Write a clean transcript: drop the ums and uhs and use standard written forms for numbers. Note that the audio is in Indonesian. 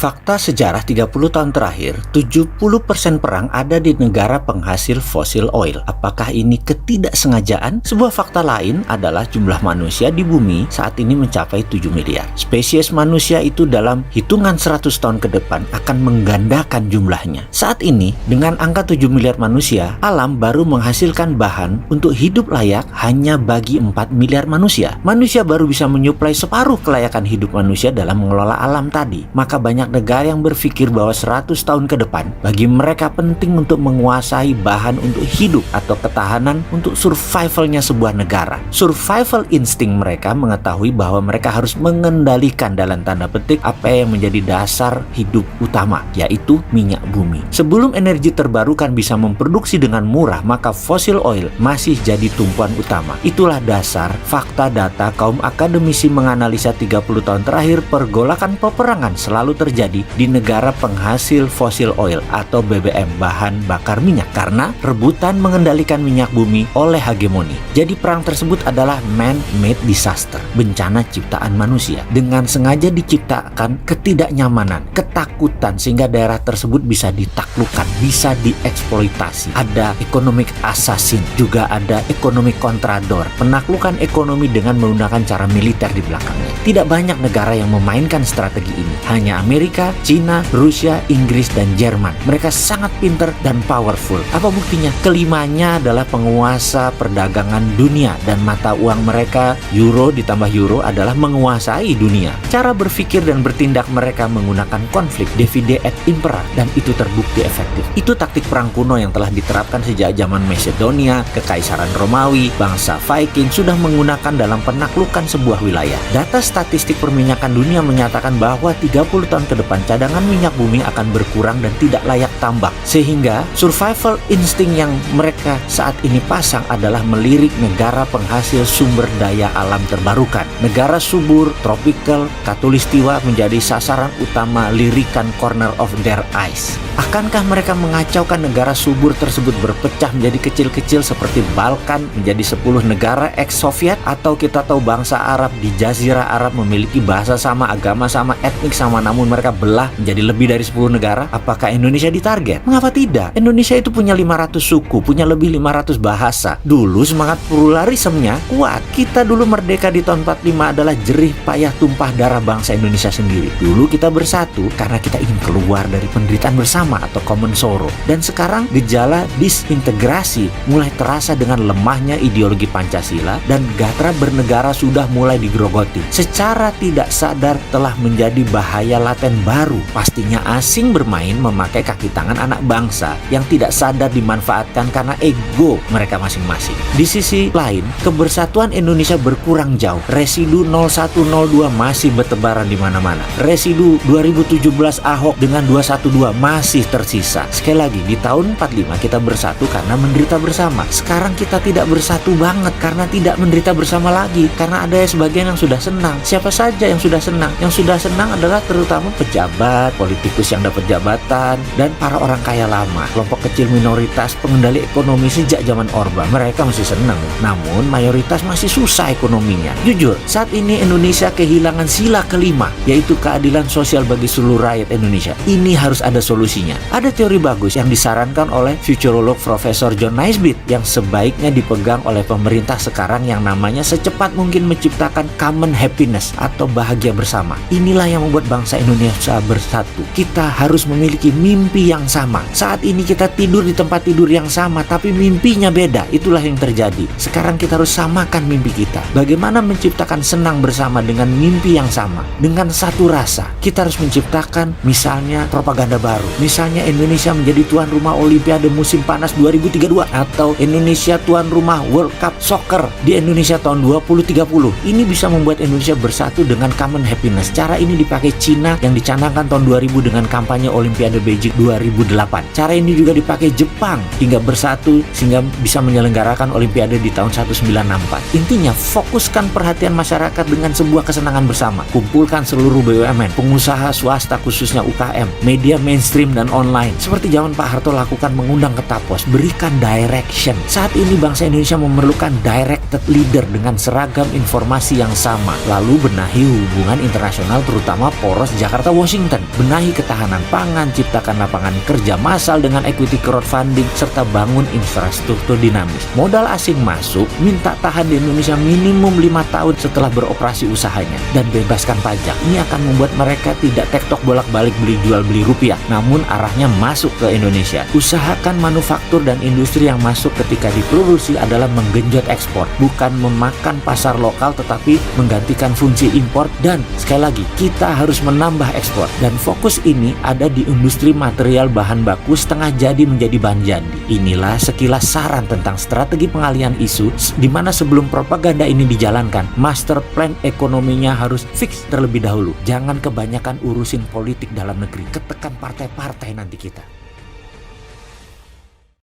Fakta sejarah 30 tahun terakhir, 70% perang ada di negara penghasil fosil oil. Apakah ini ketidaksengajaan? Sebuah fakta lain adalah jumlah manusia di bumi saat ini mencapai 7 miliar. Spesies manusia itu dalam hitungan 100 tahun ke depan akan menggandakan jumlahnya. Saat ini, dengan angka 7 miliar manusia, alam baru menghasilkan bahan untuk hidup layak hanya bagi 4 miliar manusia. Manusia baru bisa menyuplai separuh kelayakan hidup manusia dalam mengelola alam tadi. Maka banyak negara yang berpikir bahwa 100 tahun ke depan bagi mereka penting untuk menguasai bahan untuk hidup atau ketahanan untuk survivalnya sebuah negara. Survival insting mereka mengetahui bahwa mereka harus mengendalikan dalam tanda petik apa yang menjadi dasar hidup utama, yaitu minyak bumi. Sebelum energi terbarukan bisa memproduksi dengan murah, maka fosil oil masih jadi tumpuan utama. Itulah dasar fakta data kaum akademisi menganalisa 30 tahun terakhir pergolakan peperangan selalu terjadi di negara penghasil fosil oil atau BBM, bahan bakar minyak, karena rebutan mengendalikan minyak bumi oleh hegemoni. Jadi perang tersebut adalah man-made disaster, bencana ciptaan manusia. Dengan sengaja diciptakan ketidaknyamanan, ketakutan sehingga daerah tersebut bisa ditaklukkan, bisa dieksploitasi. Ada economic assassin, juga ada economic contrador, penaklukan ekonomi dengan menggunakan cara militer di belakangnya. Tidak banyak negara yang memainkan strategi ini, hanya Amerika, Cina, Rusia, Inggris, dan Jerman. Mereka sangat pintar dan powerful. Apa buktinya? Kelimanya adalah penguasa perdagangan dunia dan mata uang mereka, euro ditambah euro, adalah menguasai dunia. Cara berpikir dan bertindak mereka menggunakan konflik, divide et impera, dan itu terbukti efektif. Itu taktik perang kuno yang telah diterapkan sejak zaman Macedonia, Kekaisaran Romawi, bangsa Viking sudah menggunakan dalam penaklukan sebuah wilayah. Data statistik perminyakan dunia menyatakan bahwa 30 tahun ke depan cadangan minyak bumi akan berkurang dan tidak layak tambak. Sehingga survival insting yang mereka saat ini pasang adalah melirik negara penghasil sumber daya alam terbarukan. Negara subur, tropical, katulistiwa menjadi sasaran utama lirikan corner of their eyes. Akankah mereka mengacaukan negara subur tersebut berpecah menjadi kecil-kecil seperti Balkan menjadi 10 negara ex-Soviet? Atau kita tahu bangsa Arab di Jazirah Arab memiliki bahasa sama, agama sama, etnik sama, namun mereka belah menjadi lebih dari 10 negara? Apakah Indonesia ditarget? Mengapa tidak? Indonesia itu punya 500 suku, punya lebih 500 bahasa. Dulu semangat pluralismenya kuat. Kita dulu merdeka di tahun 45 adalah jerih payah tumpah darah bangsa Indonesia sendiri. Dulu kita bersatu karena kita ingin keluar dari penderitaan bersama atau common sorrow. Dan sekarang gejala disintegrasi mulai terasa dengan lemahnya ideologi Pancasila dan gairah bernegara sudah mulai digerogoti. Secara tidak sadar telah menjadi bahaya laten baru. Pastinya asing bermain memakai kaki tangan anak bangsa yang tidak sadar dimanfaatkan karena ego mereka masing-masing. Di sisi lain, kebersatuan Indonesia berkurang jauh. Residu 0102 masih bertebaran di mana-mana. Residu 2017 Ahok dengan 212 masih tersisa. Sekali lagi, di tahun 45 kita bersatu karena menderita bersama. Sekarang kita tidak bersatu banget karena tidak menderita bersama lagi, karena ada sebagian yang sudah senang. Siapa saja yang sudah senang? Yang sudah senang adalah terutama pejabat, politikus yang dapat jabatan, dan para orang kaya lama. Kelompok kecil minoritas pengendali ekonomi sejak zaman Orba, mereka masih senang. Namun mayoritas masih susah ekonominya. Jujur, saat ini Indonesia kehilangan sila kelima, yaitu keadilan sosial bagi seluruh rakyat Indonesia. Ini harus ada solusinya. Ada teori bagus yang disarankan oleh futurolog Profesor John Naisbitt yang sebaiknya dipegang oleh pemerintah sekarang, yang namanya secepat mungkin menciptakan common happiness atau bahagia bersama. Inilah yang membuat bangsa Indonesia bersatu. Kita harus memiliki mimpi yang sama. Saat ini kita tidur di tempat tidur yang sama, tapi mimpinya beda. Itulah yang terjadi. Sekarang kita harus samakan mimpi kita. Bagaimana menciptakan senang bersama dengan mimpi yang sama, dengan satu rasa? Kita harus menciptakan misalnya propaganda baru. Misalnya Indonesia menjadi tuan rumah Olimpiade musim panas 2032, atau Indonesia tuan rumah World Cup Soccer di Indonesia tahun 2030. Ini bisa membuat Indonesia bersatu dengan common happiness. Cara ini dipakai Cina yang dicanangkan tahun 2000 dengan kampanye Olimpiade Beijing 2008. Cara ini juga dipakai Jepang hingga bersatu sehingga bisa menyelenggarakan Olimpiade di tahun 1964. Intinya, fokuskan perhatian masyarakat dengan sebuah kesenangan bersama. Kumpulkan seluruh BUMN, pengusaha swasta khususnya UKM, media mainstream dan online. Seperti zaman Pak Harto lakukan, mengundang ke Tapos, berikan direction. Saat ini bangsa Indonesia memerlukan directed leader dengan seragam informasi yang sama. Lalu benahi hubungan internasional terutama poros Jakarta Kata Washington, benahi ketahanan pangan, ciptakan lapangan kerja massal dengan equity crowdfunding, serta bangun infrastruktur dinamis. Modal asing masuk, minta tahan di Indonesia minimum 5 tahun setelah beroperasi usahanya, dan bebaskan pajak. Ini akan membuat mereka tidak tektok bolak-balik beli jual beli rupiah, namun arahnya masuk ke Indonesia. Usahakan manufaktur dan industri yang masuk ketika diproduksi adalah menggenjot ekspor, bukan memakan pasar lokal tetapi menggantikan fungsi impor. Dan sekali lagi, kita harus menambah ekspor, dan fokus ini ada di industri material bahan baku setengah jadi menjadi bahan jadi. Inilah sekilas saran tentang strategi pengalihan isu, di mana sebelum propaganda ini dijalankan, master plan ekonominya harus fix terlebih dahulu. Jangan kebanyakan urusin politik dalam negeri, ketekan partai-partai nanti kita.